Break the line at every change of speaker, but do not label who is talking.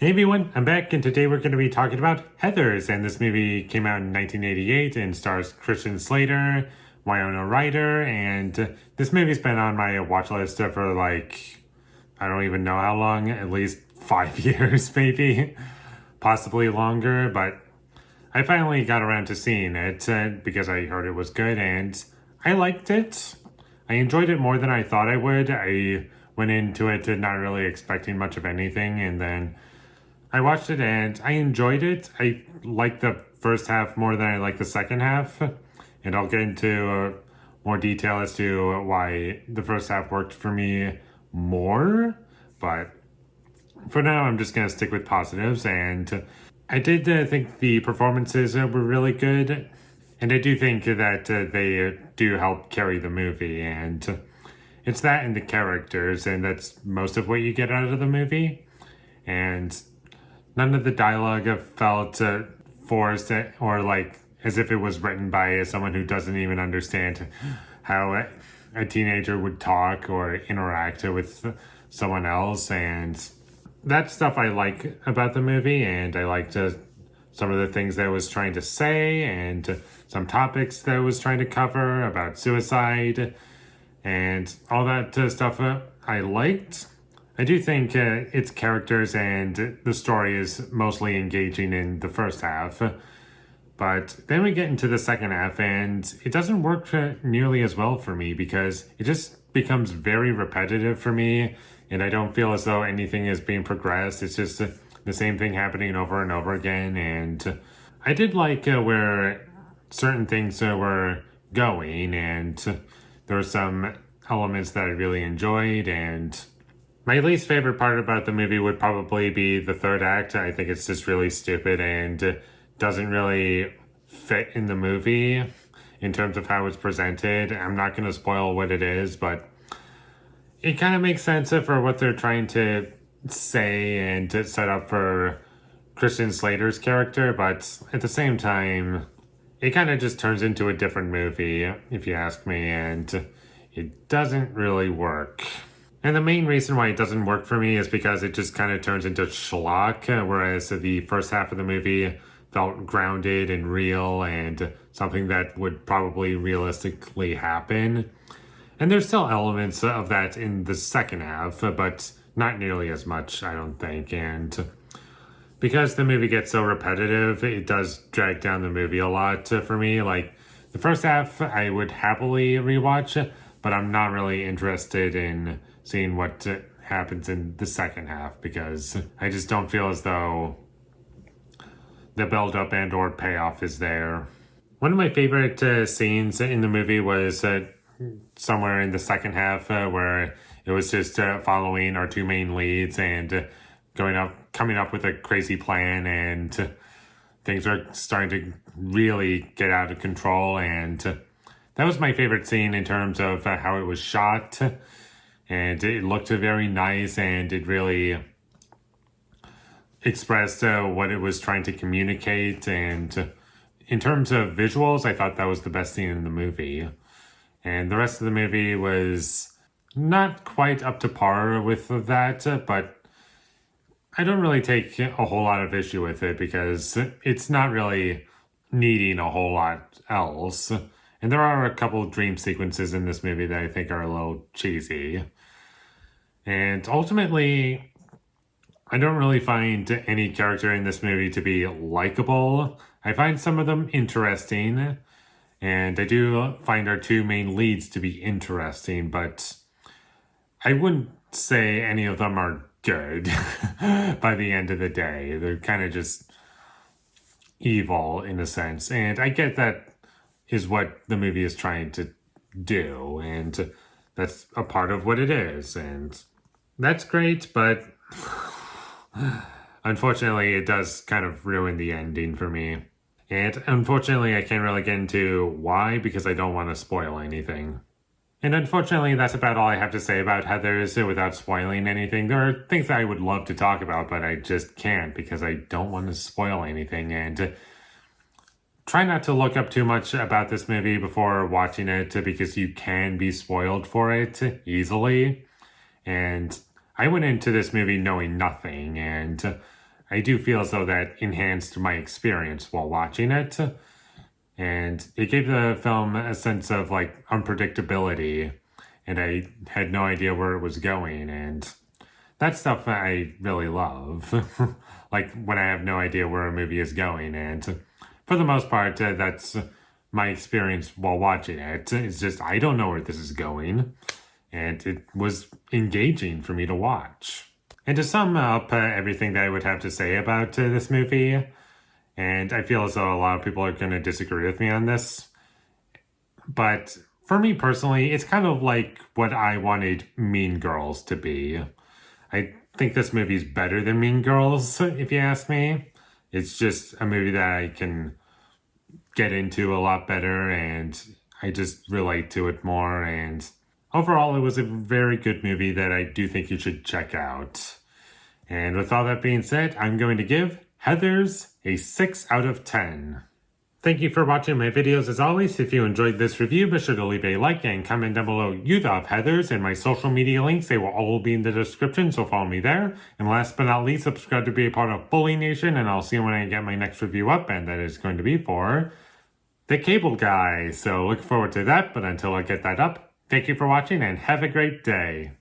Hey everyone, I'm back and today we're going to be talking about Heathers, and this movie came out in 1988 and stars Christian Slater, Winona Ryder, and this movie's been on my watch list for I don't even know how long, at least 5 years maybe, possibly longer, but I finally got around to seeing it because I heard it was good and I liked it. I enjoyed it more than I thought I would. I went into it not really expecting much of anything, and then I watched it and I enjoyed it. I liked the first half more than I liked the second half. And I'll get into more detail as to why the first half worked for me more. But for now, I'm just going to stick with positives. And I did think the performances were really good. And I do think that they do help carry the movie. And it's that and the characters. And that's most of what you get out of the movie. And none of the dialogue felt forced or as if it was written by someone who doesn't even understand how a teenager would talk or interact with someone else. And that stuff I like about the movie, and I liked some of the things that it was trying to say and some topics that it was trying to cover about suicide and all that stuff I liked. I do think its characters and the story is mostly engaging in the first half, but then we get into the second half and it doesn't work nearly as well for me because it just becomes very repetitive for me and I don't feel as though anything is being progressed. It's just the same thing happening over and over again, and I did like where certain things were going, and there were some elements that I really enjoyed, and my least favorite part about the movie would probably be the third act. I think it's just really stupid and doesn't really fit in the movie in terms of how it's presented. I'm not going to spoil what it is, but it kind of makes sense for what they're trying to say and to set up for Christian Slater's character, but at the same time, it kind of just turns into a different movie, if you ask me, and it doesn't really work. And the main reason why it doesn't work for me is because it just kind of turns into schlock, whereas the first half of the movie felt grounded and real and something that would probably realistically happen. And there's still elements of that in the second half, but not nearly as much, I don't think. And because the movie gets so repetitive, it does drag down the movie a lot for me. Like, the first half I would happily rewatch, but I'm not really interested in seeing what happens in the second half because I just don't feel as though the build-up and or payoff is there. One of my favorite scenes in the movie was somewhere in the second half where it was just following our two main leads and coming up with a crazy plan, and things are starting to really get out of control, and that was my favorite scene in terms of how it was shot. And it looked very nice, and it really expressed what it was trying to communicate. And in terms of visuals, I thought that was the best scene in the movie. And the rest of the movie was not quite up to par with that, but I don't really take a whole lot of issue with it because it's not really needing a whole lot else. And there are a couple dream sequences in this movie that I think are a little cheesy. And ultimately, I don't really find any character in this movie to be likable. I find some of them interesting, and I do find our two main leads to be interesting, but I wouldn't say any of them are good by the end of the day. They're kind of just evil in a sense, and I get that is what the movie is trying to do, and that's a part of what it is, and that's great, but unfortunately it does kind of ruin the ending for me. And unfortunately I can't really get into why because I don't want to spoil anything. And unfortunately that's about all I have to say about Heathers without spoiling anything. There are things that I would love to talk about, but I just can't because I don't want to spoil anything. And try not to look up too much about this movie before watching it because you can be spoiled for it easily. And I went into this movie knowing nothing, and I do feel as though that enhanced my experience while watching it. And it gave the film a sense of like unpredictability. And I had no idea where it was going. And that stuff I really love. Like when I have no idea where a movie is going. And for the most part, that's my experience while watching it. It's just, I don't know where this is going. And it was engaging for me to watch. And to sum up everything that I would have to say about this movie, and I feel as though a lot of people are going to disagree with me on this, but for me personally, it's kind of like what I wanted Mean Girls to be. I think this movie is better than Mean Girls, if you ask me. It's just a movie that I can get into a lot better, and I just relate to it more, and overall, it was a very good movie that I do think you should check out. And with all that being said, I'm going to give Heathers a 6 out of 10. Thank you for watching my videos as always. If you enjoyed this review, be sure to leave a like and comment down below you thought of Heathers, and my social media links, they will all be in the description, so follow me there. And last but not least, subscribe to be a part of Foley Nation, and I'll see you when I get my next review up, and that is going to be for The Cable Guy. So look forward to that, but until I get that up, thank you for watching and have a great day.